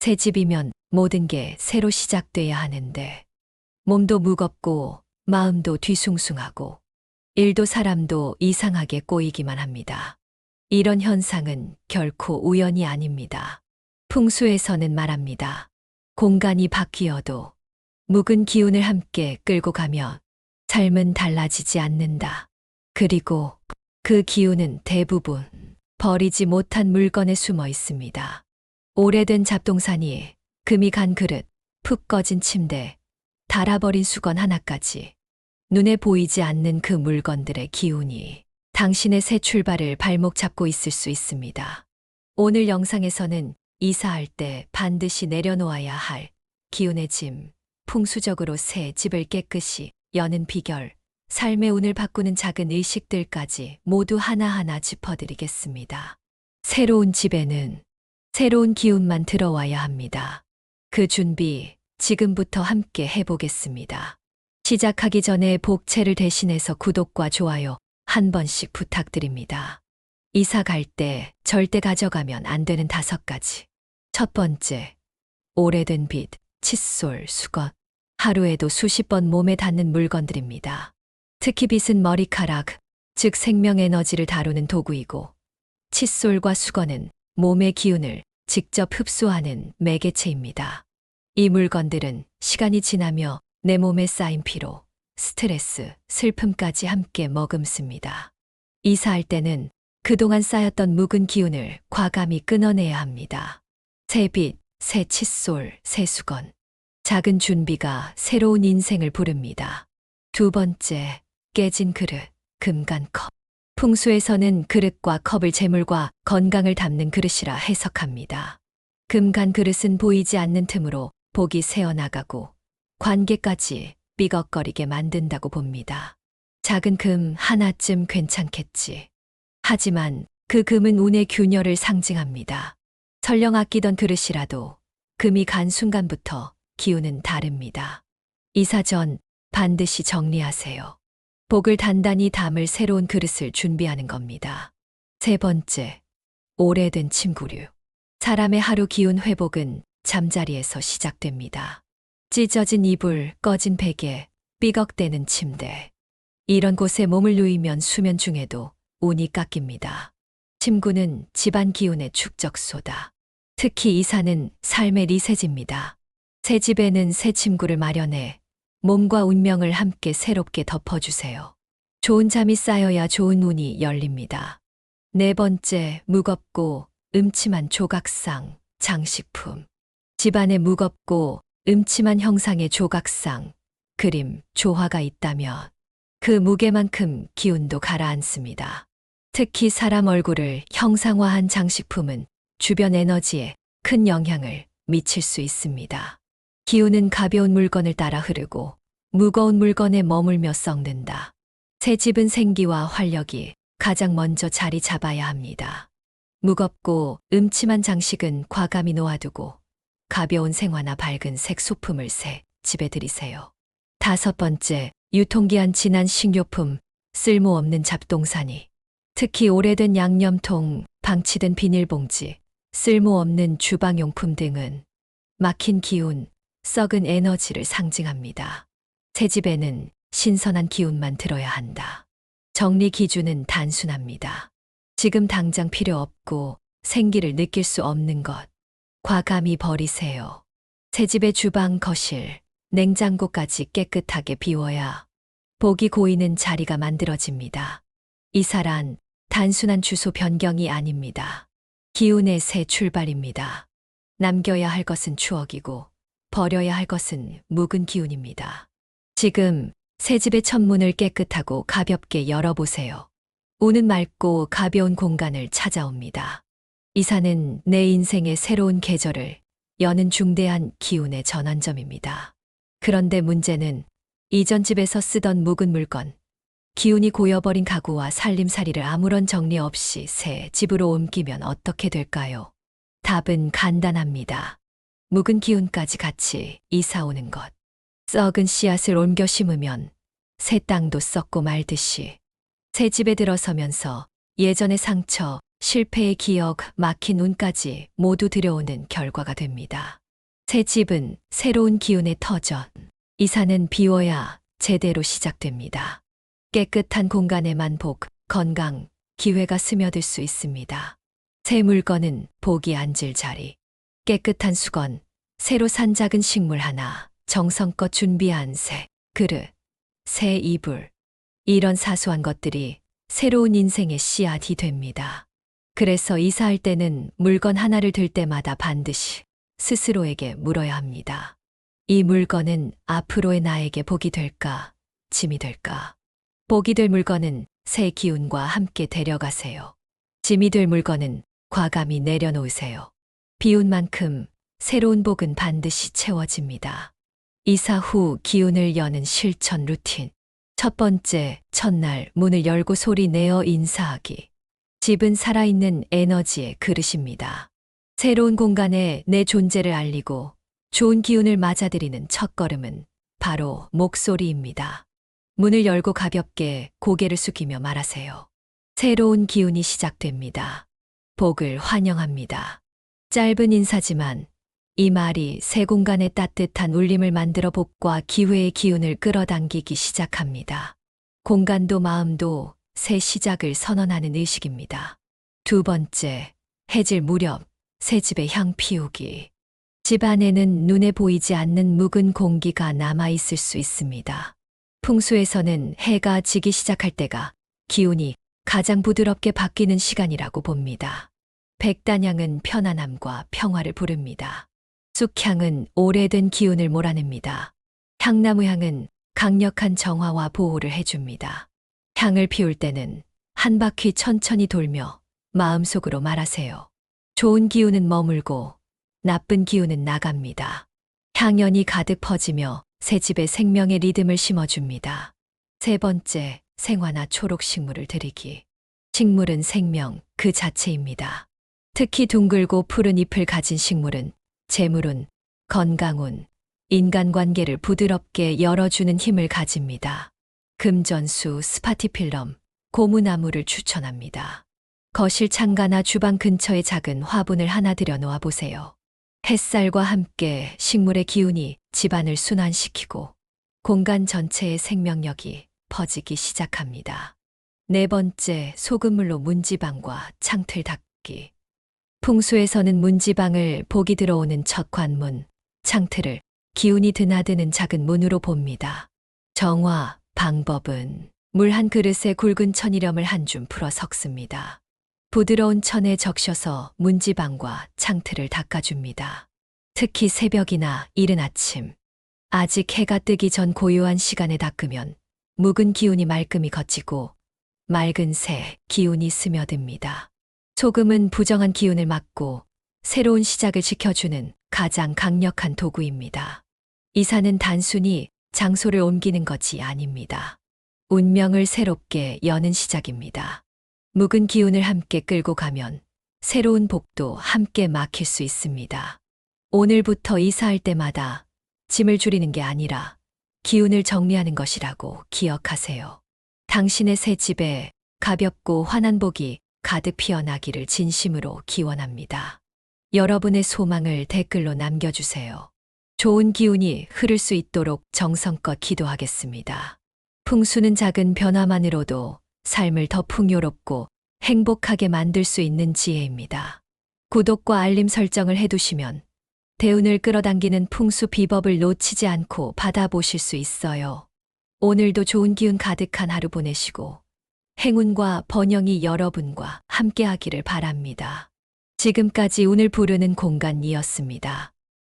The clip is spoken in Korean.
새 집이면 모든 게 새로 시작돼야 하는데 몸도 무겁고 마음도 뒤숭숭하고 일도 사람도 이상하게 꼬이기만 합니다. 이런 현상은 결코 우연이 아닙니다. 풍수에서는 말합니다. 공간이 바뀌어도 묵은 기운을 함께 끌고 가면 삶은 달라지지 않는다. 그리고 그 기운은 대부분 버리지 못한 물건에 숨어 있습니다. 오래된 잡동사니, 금이 간 그릇, 푹 꺼진 침대, 닳아버린 수건 하나까지 눈에 보이지 않는 그 물건들의 기운이 당신의 새 출발을 발목 잡고 있을 수 있습니다. 오늘 영상에서는 이사할 때 반드시 내려놓아야 할 기운의 짐, 풍수적으로 새 집을 깨끗이 여는 비결, 삶의 운을 바꾸는 작은 의식들까지 모두 하나하나 짚어드리겠습니다. 새로운 집에는 새로운 기운만 들어와야 합니다. 그 준비 지금부터 함께 해보겠습니다. 시작하기 전에 복채를 대신해서 구독과 좋아요 한 번씩 부탁드립니다. 이사 갈 때 절대 가져가면 안 되는 5가지. 첫 번째, 오래된 빗, 칫솔, 수건, 하루에도 수십 번 몸에 닿는 물건들입니다. 특히 빗은 머리카락, 즉 생명에너지를 다루는 도구이고, 칫솔과 수건은 몸의 기운을 직접 흡수하는 매개체입니다. 이 물건들은 시간이 지나며 내 몸에 쌓인 피로, 스트레스, 슬픔까지 함께 머금습니다. 이사할 때는 그동안 쌓였던 묵은 기운을 과감히 끊어내야 합니다. 새 빗, 새 칫솔, 새 수건. 작은 준비가 새로운 인생을 부릅니다. 두 번째, 깨진 그릇, 금간 컵. 풍수에서는 그릇과 컵을 재물과 건강을 담는 그릇이라 해석합니다. 금간 그릇은 보이지 않는 틈으로 복이 새어나가고 관계까지 삐걱거리게 만든다고 봅니다. 작은 금 하나쯤 괜찮겠지. 하지만 그 금은 운의 균열을 상징합니다. 설령 아끼던 그릇이라도 금이 간 순간부터 기운은 다릅니다. 이사 전 반드시 정리하세요. 복을 단단히 담을 새로운 그릇을 준비하는 겁니다. 세 번째, 오래된 침구류. 사람의 하루 기운 회복은 잠자리에서 시작됩니다. 찢어진 이불, 꺼진 베개, 삐걱대는 침대. 이런 곳에 몸을 누이면 수면 중에도 운이 깎입니다. 침구는 집안 기운의 축적소다. 특히 이사는 삶의 리셋입니다. 새 집에는 새 침구를 마련해 몸과 운명을 함께 새롭게 덮어주세요. 좋은 잠이 쌓여야 좋은 운이 열립니다. 네 번째, 무겁고 음침한 조각상, 장식품. 집안에 무겁고 음침한 형상의 조각상, 그림, 조화가 있다면 그 무게만큼 기운도 가라앉습니다. 특히 사람 얼굴을 형상화한 장식품은 주변 에너지에 큰 영향을 미칠 수 있습니다. 기운은 가벼운 물건을 따라 흐르고 무거운 물건에 머물며 썩는다. 새 집은 생기와 활력이 가장 먼저 자리 잡아야 합니다. 무겁고 음침한 장식은 과감히 놓아두고 가벼운 생화나 밝은 색 소품을 새 집에 들이세요. 다섯 번째, 유통기한 지난 식료품, 쓸모없는 잡동사니. 특히 오래된 양념통, 방치된 비닐봉지, 쓸모없는 주방용품 등은 막힌 기운, 썩은 에너지를 상징합니다. 새 집에는 신선한 기운만 들어야 한다. 정리 기준은 단순합니다. 지금 당장 필요 없고 생기를 느낄 수 없는 것. 과감히 버리세요. 새 집의 주방, 거실, 냉장고까지 깨끗하게 비워야 복이 고이는 자리가 만들어집니다. 이사란 단순한 주소 변경이 아닙니다. 기운의 새 출발입니다. 남겨야 할 것은 추억이고 버려야 할 것은 묵은 기운입니다. 지금 새 집의 첫문을 깨끗하고 가볍게 열어보세요. 운은 맑고 가벼운 공간을 찾아옵니다. 이사는 내 인생의 새로운 계절을 여는 중대한 기운의 전환점입니다. 그런데 문제는 이전 집에서 쓰던 묵은 물건, 기운이 고여버린 가구와 살림살이를 아무런 정리 없이 새 집으로 옮기면 어떻게 될까요? 답은 간단합니다. 묵은 기운까지 같이 이사 오는 것. 썩은 씨앗을 옮겨 심으면 새 땅도 썩고 말듯이 새 집에 들어서면서 예전의 상처, 실패의 기억, 막힌 운까지 모두 들여오는 결과가 됩니다. 새 집은 새로운 기운의 터전. 이사는 비워야 제대로 시작됩니다. 깨끗한 공간에만 복, 건강, 기회가 스며들 수 있습니다. 새 물건은 복이 앉을 자리. 깨끗한 수건, 새로 산 작은 식물 하나, 정성껏 준비한 새 그릇, 새 이불. 이런 사소한 것들이 새로운 인생의 씨앗이 됩니다. 그래서 이사할 때는 물건 하나를 들 때마다 반드시 스스로에게 물어야 합니다. 이 물건은 앞으로의 나에게 복이 될까, 짐이 될까? 복이 될 물건은 새 기운과 함께 데려가세요. 짐이 될 물건은 과감히 내려놓으세요. 비운 만큼 새로운 복은 반드시 채워집니다. 이사 후 기운을 여는 실천 루틴. 첫 번째, 첫날 문을 열고 소리 내어 인사하기. 집은 살아있는 에너지의 그릇입니다. 새로운 공간에 내 존재를 알리고 좋은 기운을 맞아들이는 첫걸음은 바로 목소리입니다. 문을 열고 가볍게 고개를 숙이며 말하세요. 새로운 기운이 시작됩니다. 복을 환영합니다. 짧은 인사지만 이 말이 새 공간에 따뜻한 울림을 만들어 복과 기회의 기운을 끌어당기기 시작합니다. 공간도 마음도 새 시작을 선언하는 의식입니다. 두 번째, 해질 무렵 새 집의 향 피우기. 집 안에는 눈에 보이지 않는 묵은 공기가 남아있을 수 있습니다. 풍수에서는 해가 지기 시작할 때가 기운이 가장 부드럽게 바뀌는 시간이라고 봅니다. 백단향은 편안함과 평화를 부릅니다. 쑥향은 오래된 기운을 몰아냅니다. 향나무 향은 강력한 정화와 보호를 해줍니다. 향을 피울 때는 한 바퀴 천천히 돌며 마음속으로 말하세요. 좋은 기운은 머물고 나쁜 기운은 나갑니다. 향연이 가득 퍼지며 새 집에 생명의 리듬을 심어줍니다. 세 번째, 생화나 초록 식물을 드리기. 식물은 생명 그 자체입니다. 특히 둥글고 푸른 잎을 가진 식물은 재물운, 건강운, 인간관계를 부드럽게 열어주는 힘을 가집니다. 금전수, 스파티필럼, 고무나무를 추천합니다. 거실 창가나 주방 근처에 작은 화분을 하나 들여 놓아 보세요. 햇살과 함께 식물의 기운이 집안을 순환시키고 공간 전체의 생명력이 퍼지기 시작합니다. 네 번째, 소금물로 문지방과 창틀 닦기. 풍수에서는 문지방을 복이 들어오는 첫 관문, 창틀을 기운이 드나드는 작은 문으로 봅니다. 정화, 방법은 물 한 그릇에 굵은 천일염을 한 줌 풀어 섞습니다. 부드러운 천에 적셔서 문지방과 창틀을 닦아줍니다. 특히 새벽이나 이른 아침, 아직 해가 뜨기 전 고요한 시간에 닦으면 묵은 기운이 말끔히 걷히고 맑은 새 기운이 스며듭니다. 소금은 부정한 기운을 막고 새로운 시작을 지켜주는 가장 강력한 도구입니다. 이사는 단순히 장소를 옮기는 것이 아닙니다. 운명을 새롭게 여는 시작입니다. 묵은 기운을 함께 끌고 가면 새로운 복도 함께 막힐 수 있습니다. 오늘부터 이사할 때마다 짐을 줄이는 게 아니라 기운을 정리하는 것이라고 기억하세요. 당신의 새 집에 가볍고 환한 복이 가득 피어나기를 진심으로 기원합니다. 여러분의 소망을 댓글로 남겨주세요. 좋은 기운이 흐를 수 있도록 정성껏 기도하겠습니다. 풍수는 작은 변화만으로도 삶을 더 풍요롭고 행복하게 만들 수 있는 지혜입니다. 구독과 알림 설정을 해두시면 대운을 끌어당기는 풍수 비법을 놓치지 않고 받아보실 수 있어요. 오늘도 좋은 기운 가득한 하루 보내시고 행운과 번영이 여러분과 함께하기를 바랍니다. 지금까지 운을 부르는 공간이었습니다.